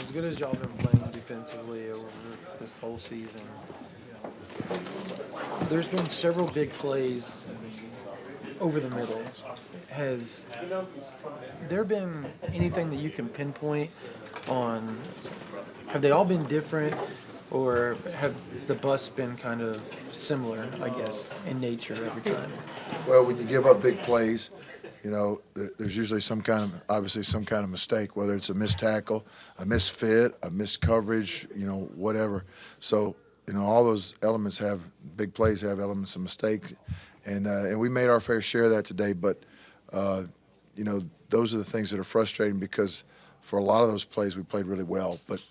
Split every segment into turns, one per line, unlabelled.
as good as y'all have been playing defensively over this whole season, there's been several big plays over the middle. Has there been anything that you can pinpoint on? Have they all been different, or have the busts been kind of similar, I guess, in nature every time?
Well, when you give up big plays, there's usually obviously some kind of mistake, whether it's a missed tackle, a misfit, a missed coverage, whatever. So, all those elements big plays have elements of mistake, and we made our fair share of that today. But, those are the things that are frustrating because for a lot of those plays we played really well, but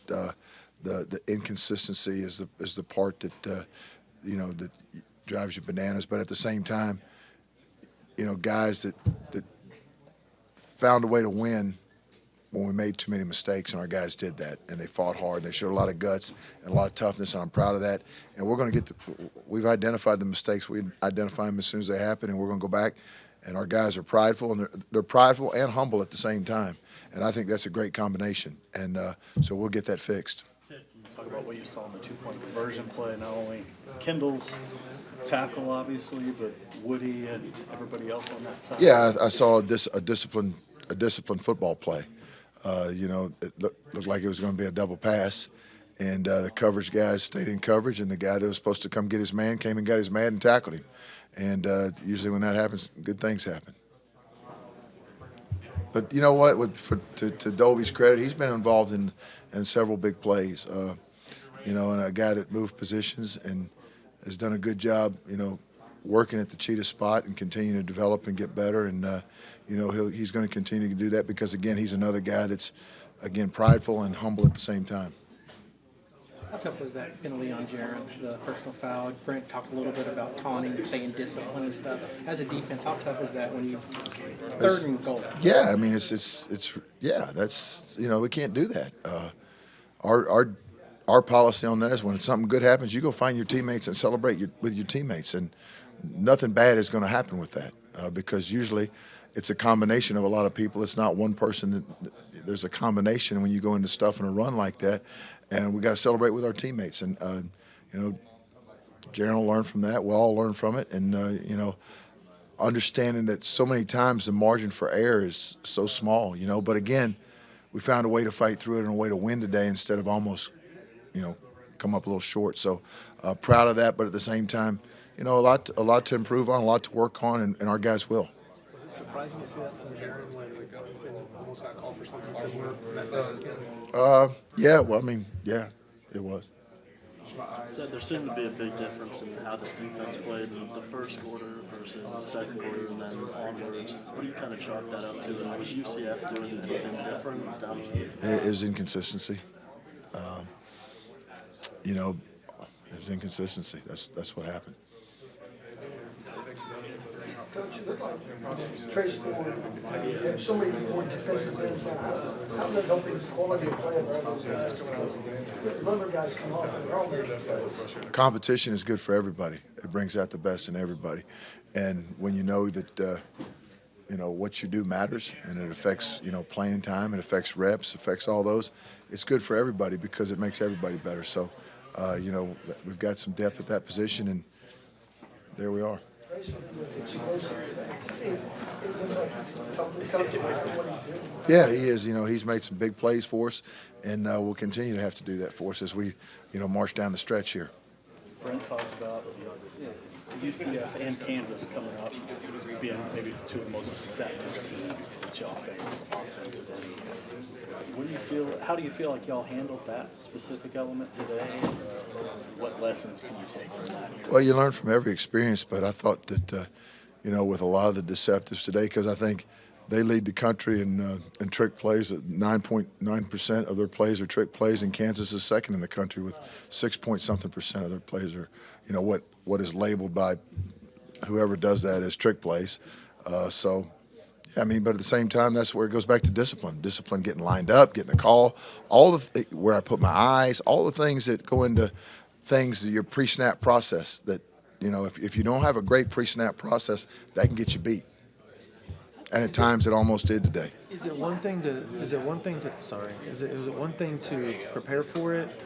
the inconsistency is the part that that drives you bananas. But at the same time, guys that found a way to win when we made too many mistakes, and our guys did that, and they fought hard. They showed a lot of guts and a lot of toughness, and I'm proud of that. And we're going to we've identified the mistakes. We identify them as soon as they happen, and we're going to go back. And our guys are prideful, and they're prideful and humble at the same time. And I think that's a great combination. And so we'll get that fixed.
Can you talk about what you saw in the two-point conversion play? Not only Kendall's tackle, obviously, but Woody and everybody else on that side.
Yeah, I saw a disciplined football play. It looked like it was going to be a double pass, and the coverage guys stayed in coverage, and the guy that was supposed to come get his man came and got his man and tackled him. And usually when that happens, good things happen. But you know what? To Dolby's credit, he's been involved in several big plays. And a guy that moved positions and has done a good job, working at the cheetah spot and continuing to develop and get better. And, he's going to continue to do that because, again, he's another guy that's, again, prideful and humble at the same time.
How tough was that penalty on Jaron, the personal foul? Brent talked a little bit about taunting, saying discipline and stuff. As a defense, how tough is that when you third and goal?
Yeah, I mean, that's we can't do that. Our policy on that is when something good happens, you go find your teammates and celebrate with your teammates, and nothing bad is going to happen with that because usually it's a combination of a lot of people. It's not one person. There's a combination when you go into stuff in a run like that. And we got to celebrate with our teammates, and Jaron will learn from that. We'll all learn from it, and understanding that so many times the margin for error is so small. But again, we found a way to fight through it and a way to win today instead of almost, come up a little short. So proud of that, but at the same time, a lot to improve on, a lot to work on, and our guys will.
Was it surprising to see that from Jaron when almost got called for something similar?
Yeah, well, I mean, yeah, it was.
So there seemed to be a big difference in how this defense played in the first quarter versus the second quarter and then onwards. What do you kind of chalk that up to? And was UCF doing anything different down the
It was inconsistency. It was inconsistency. That's what happened.
Coach, it looked like Trace Ford, you have so many more defensive ends now. How's that helping the quality of play of all those guys? Because the other guys come off and they're all making plays.
Competition is good for everybody. It brings out the best in everybody. And when you know that, what you do matters and it affects, playing time, it affects reps, affects all those, it's good for everybody because it makes everybody better. So, we've got some depth at that position, and there we are. Yeah, he is. He's made some big plays for us, and we'll continue to have to do that for us as we, march down the stretch here.
Brent talked about UCF and Kansas coming up being maybe two of the most deceptive teams that y'all face offensively. How do you feel like y'all handled that specific element today? What lessons can you take from that?
Well, you learn from every experience, but I thought that, with a lot of the deceptives today, because I think they lead the country in trick plays. 9.9% of their plays are trick plays, and Kansas is second in the country with 6-point-something% of their plays are, what is labeled by whoever does that as trick plays. But at the same time, that's where it goes back to discipline. Discipline, getting lined up, getting the call, where I put my eyes, all the things that go into things that your pre-snap process that, if you don't have a great pre-snap process, that can get you beat. and at times it almost did today.
Is it one thing to sorry? Is it one thing to prepare for it?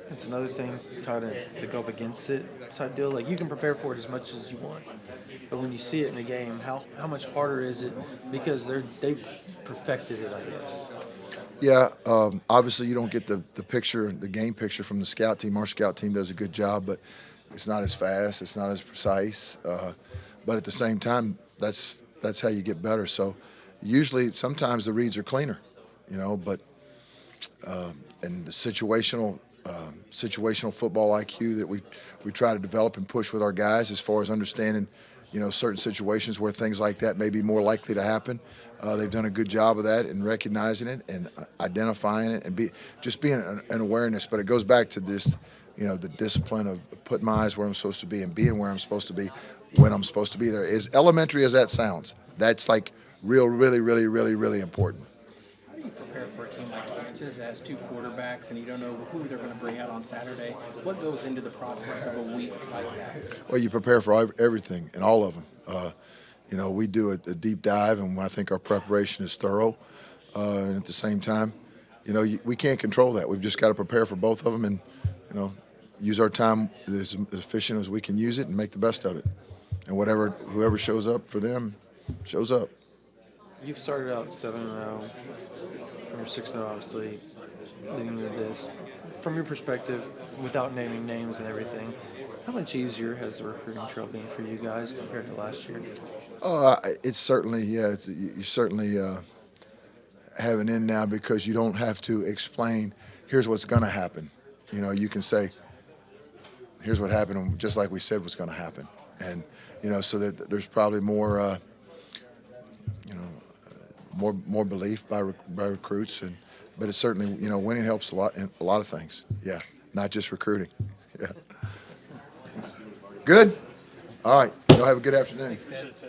It's another thing to go up against it type deal. Like you can prepare for it as much as you want, but when you see it in the game, how much harder is it? Because they've perfected it, I guess.
Yeah, obviously you don't get the picture, the game picture from the scout team. Our scout team does a good job, but it's not as fast, it's not as precise. But at the same time, that's how you get better. So usually, sometimes the reads are cleaner, but and the situational football IQ that we try to develop and push with our guys as far as understanding, certain situations where things like that may be more likely to happen. They've done a good job of that and recognizing it and identifying it and being an awareness. But it goes back to this, the discipline of putting my eyes where I'm supposed to be and being where I'm supposed to be when I'm supposed to be there. As elementary as that sounds, that's like really, really, really, really important.
How do you prepare for a team like Kansas that has two quarterbacks and you don't know who they're going to bring out on Saturday? What goes into the process of a week like that?
Well, you prepare for everything and all of them. We do a deep dive, and I think our preparation is thorough. And at the same time, we can't control that. We've just got to prepare for both of them and, use our time as efficient as we can use it and make the best of it. And whoever shows up for them shows up.
You've started out 7-0, from your 6-0, obviously, leading into this. From your perspective, without naming names and everything, how much easier has the recruiting trail been for you guys compared to last year?
It's certainly, you certainly have an in now because you don't have to explain, here's what's going to happen. You can say, here's what happened, and just like we said was going to happen. And, so that there's probably more, more belief by recruits. But it's certainly, winning helps a lot in a lot of things. Yeah, not just recruiting. Yeah. Good? All right. Y'all have a good afternoon.